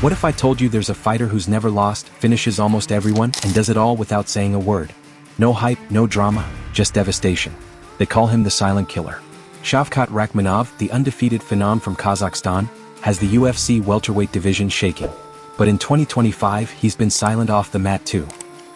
What if I told you there's a fighter who's never lost, finishes almost everyone, and does it all without saying a word? No hype, no drama, just devastation. They call him the silent killer. Shavkat Rakhmonov, the undefeated phenom from Kazakhstan, has the UFC welterweight division shaking. But in 2025 he's been silent off the mat too.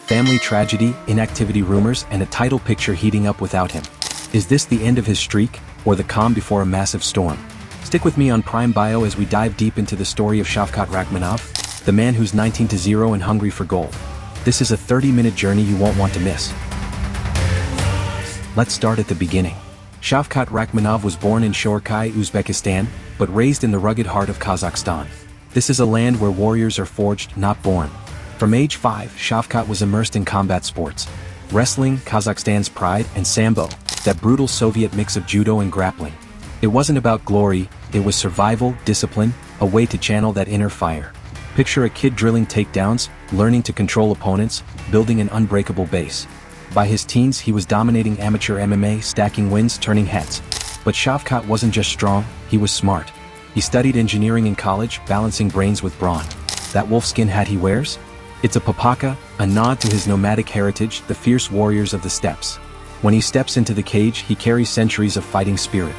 Family tragedy, inactivity rumors, and a title picture heating up without him. Is this the end of his streak, or the calm before a massive storm? Stick with me on Prime Bio as we dive deep into the story of Shavkat Rakhmonov, the man who's 19-0 and hungry for gold. This is a 30-minute journey you won't want to miss. Let's start at the beginning. Shavkat Rakhmonov was born in Shourkai, Uzbekistan, but raised in the rugged heart of Kazakhstan. This is a land where warriors are forged, not born. From age 5, Shavkat was immersed in combat sports. Wrestling, Kazakhstan's pride, and Sambo, that brutal Soviet mix of judo and grappling. It wasn't about glory, it was survival, discipline, a way to channel that inner fire. Picture a kid drilling takedowns, learning to control opponents, building an unbreakable base. By his teens he was dominating amateur MMA, stacking wins, turning heads. But Shavkat wasn't just strong, he was smart. He studied engineering in college, balancing brains with brawn. That wolfskin hat he wears? It's a papaka, a nod to his nomadic heritage, the fierce warriors of the steppes. When he steps into the cage, he carries centuries of fighting spirit.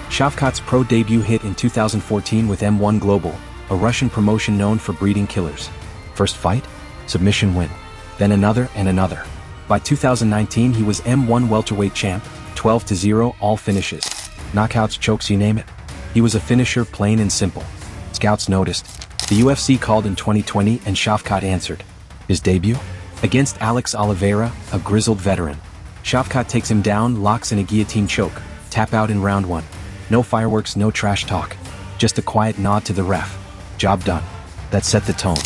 Shavkat's pro debut hit in 2014 with M1 Global, a Russian promotion known for breeding killers. First fight? Submission win. Then another and another. By 2019 he was M1 welterweight champ, 12-0 all finishes. Knockouts, chokes, you name it. He was a finisher, plain and simple. Scouts noticed. The UFC called in 2020 and Shavkat answered. His debut? Against Alex Oliveira, a grizzled veteran. Shavkat takes him down, locks in a guillotine choke, tap out in round 1. No fireworks, no trash talk. Just a quiet nod to the ref. Job done. That set the tone.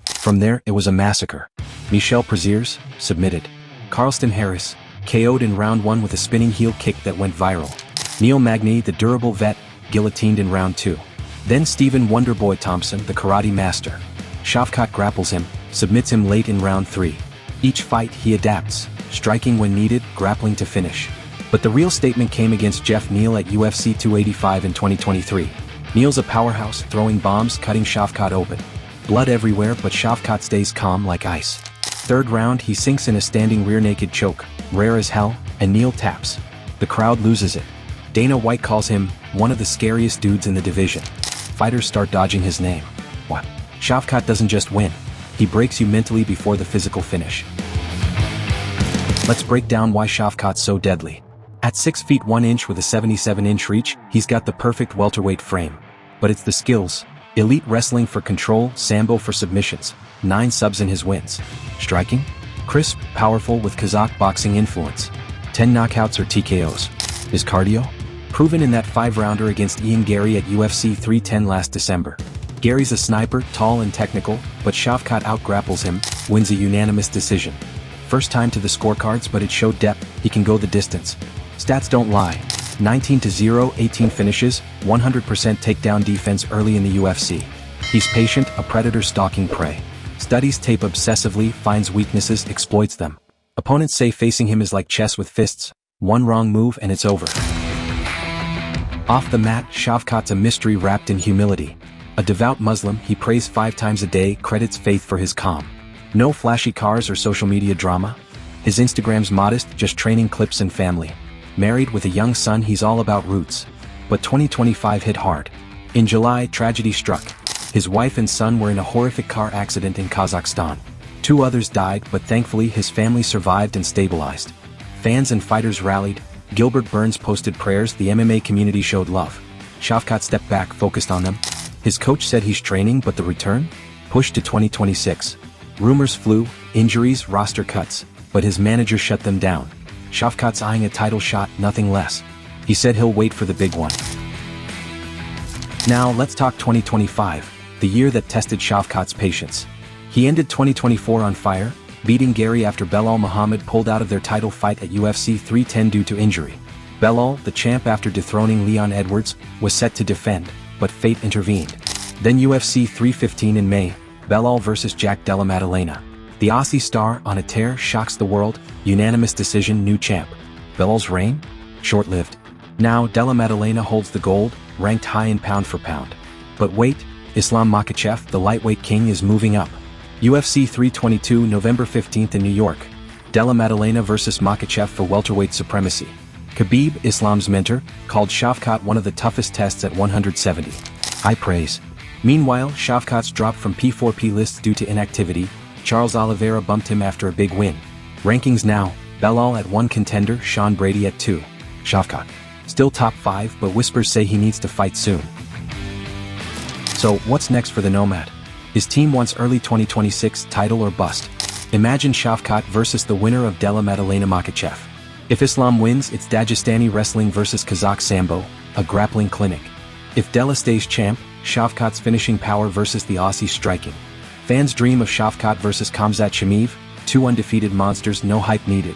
From there, it was a massacre. Michel Prazeres, submitted. Carlston Harris, KO'd in round 1 with a spinning heel kick that went viral. Neil Magny, the durable vet, guillotined in round 2. Then Stephen Wonderboy Thompson, the karate master. Shavkat grapples him, submits him late in round 3. Each fight he adapts, striking when needed, grappling to finish. But the real statement came against Jeff Neal at UFC 285 in 2023. Neal's a powerhouse, throwing bombs, cutting Shavkat open. Blood everywhere, but Shavkat stays calm like ice. Third round he sinks in a standing rear naked choke, rare as hell, and Neal taps. The crowd loses it. Dana White calls him one of the scariest dudes in the division. Fighters start dodging his name. What? Shavkat doesn't just win. He breaks you mentally before the physical finish. Let's break down why Shavkat's so deadly. At 6 feet 1 inch with a 77-inch reach, he's got the perfect welterweight frame. But it's the skills. Elite wrestling for control, Sambo for submissions, 9 subs in his wins. Striking? Crisp, powerful with Kazakh boxing influence. 10 knockouts or TKOs. His cardio? Proven in that 5-rounder against Ian Gary at UFC 310 last December. Gary's a sniper, tall and technical, but Shavkat outgrapples him, wins a unanimous decision. First time to the scorecards, but it showed depth, he can go the distance. Stats don't lie. 19-0, 18 finishes, 100% takedown defense early in the UFC. He's patient, a predator stalking prey. Studies tape obsessively, finds weaknesses, exploits them. Opponents say facing him is like chess with fists. One wrong move and it's over. Off the mat, Shavkat's a mystery wrapped in humility. A devout Muslim, he prays 5 times a day, credits faith for his calm. No flashy cars or social media drama. His Instagram's modest, just training clips and family. Married with a young son, he's all about roots. But 2025 hit hard. In July, tragedy struck. His wife and son were in a horrific car accident in Kazakhstan. 2 others died, but thankfully his family survived and stabilized. Fans and fighters rallied. Gilbert Burns posted prayers, the MMA community showed love. Shavkat stepped back, focused on them. His coach said he's training, but the return? Pushed to 2026. Rumors flew, injuries, roster cuts, but his manager shut them down. Shavkat's eyeing a title shot, nothing less. He said he'll wait for the big one. Now let's talk 2025, the year that tested Shavkat's patience. He ended 2024 on fire, beating Gary after Belal Muhammad pulled out of their title fight at UFC 310 due to injury. Belal, the champ after dethroning Leon Edwards, was set to defend, but fate intervened. Then UFC 315 in May, Belal vs Jack Della Maddalena. The Aussie star, on a tear, shocks the world, unanimous decision, new champ. Belal's reign? Short-lived. Now Della Maddalena holds the gold, ranked high in pound for pound. But wait, Islam Makhachev, the lightweight king, is moving up. UFC 322 November 15th in New York. Della Maddalena vs Makhachev for welterweight supremacy. Khabib, Islam's mentor, called Shavkat one of the toughest tests at 170. High praise. Meanwhile, Shavkat's dropped from P4P lists due to inactivity. Charles Oliveira bumped him after a big win. Rankings now, Belal at 1 contender, Sean Brady at 2. Shavkat still top 5, but whispers say he needs to fight soon. So, what's next for the Nomad? His team wants early 2026 title or bust. Imagine Shavkat versus the winner of Della Maddalena Makhachev. If Islam wins, it's Dagestani wrestling versus Kazakh Sambo, a grappling clinic. If Della stays champ, Shavkat's finishing power versus the Aussie striking. Fans dream of Shavkat versus Khamzat Chimaev, 2 undefeated monsters, no hype needed.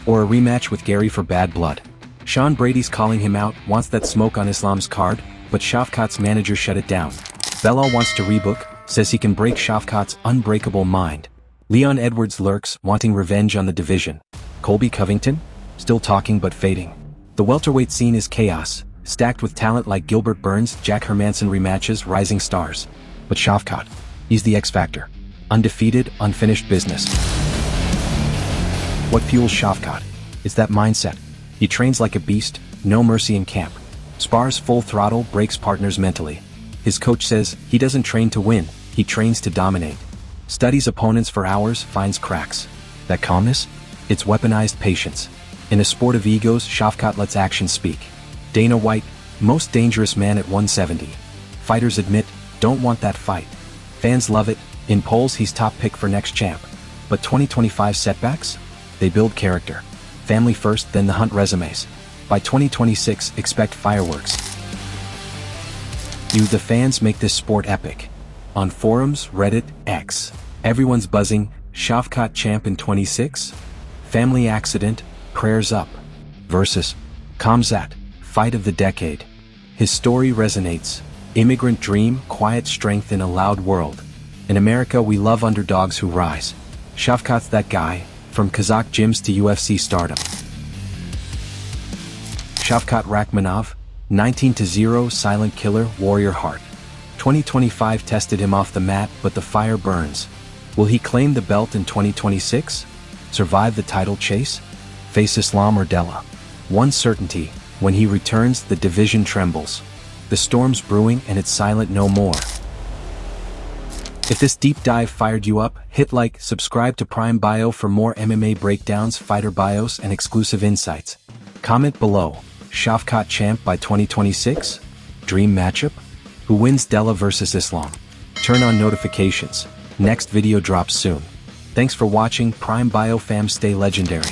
Or a rematch with Gary for bad blood. Sean Brady's calling him out, wants that smoke on Islam's card, but Shavkat's manager shut it down. Belal wants to rebook, says he can break Shavkat's unbreakable mind. Leon Edwards lurks, wanting revenge on the division. Colby Covington? Still talking but fading. The welterweight scene is chaos, stacked with talent like Gilbert Burns, Jack Hermanson rematches, rising stars. But Shavkat, he's the X factor. Undefeated, unfinished business. What fuels Shavkat? It's that mindset. He trains like a beast, no mercy in camp. Spars full throttle, breaks partners mentally. His coach says he doesn't train to win, he trains to dominate. Studies opponents for hours, finds cracks. That calmness? It's weaponized patience. In a sport of egos, Shavkat lets action speak. Dana White, most dangerous man at 170. Fighters admit, don't want that fight. Fans love it, in polls he's top pick for next champ. But 2025 setbacks? They build character. Family first, then the hunt resumes. By 2026, expect fireworks. You, the fans, make this sport epic. On forums, Reddit, X, everyone's buzzing, Shavkat champ in 26? Family accident, prayers up. Versus Khamzat, fight of the decade. His story resonates. Immigrant dream, quiet strength in a loud world. In America, we love underdogs who rise. Shavkat's that guy, from Kazakh gyms to UFC stardom. Shavkat Rakhmonov, 19-0 silent killer, warrior heart. 2025 tested him off the mat, but the fire burns. Will he claim the belt in 2026? Survive the title chase? Face Islam or Della? One certainty, when he returns, the division trembles. The storm's brewing and it's silent no more. If this deep dive fired you up, hit like, subscribe to Prime Bio for more MMA breakdowns, fighter bios, and exclusive insights. Comment below, Shavkat champ by 2026? Dream matchup? Who wins Della versus Islam? Turn on notifications. Next video drops soon. Thanks for watching. Prime Bio fam, stay legendary.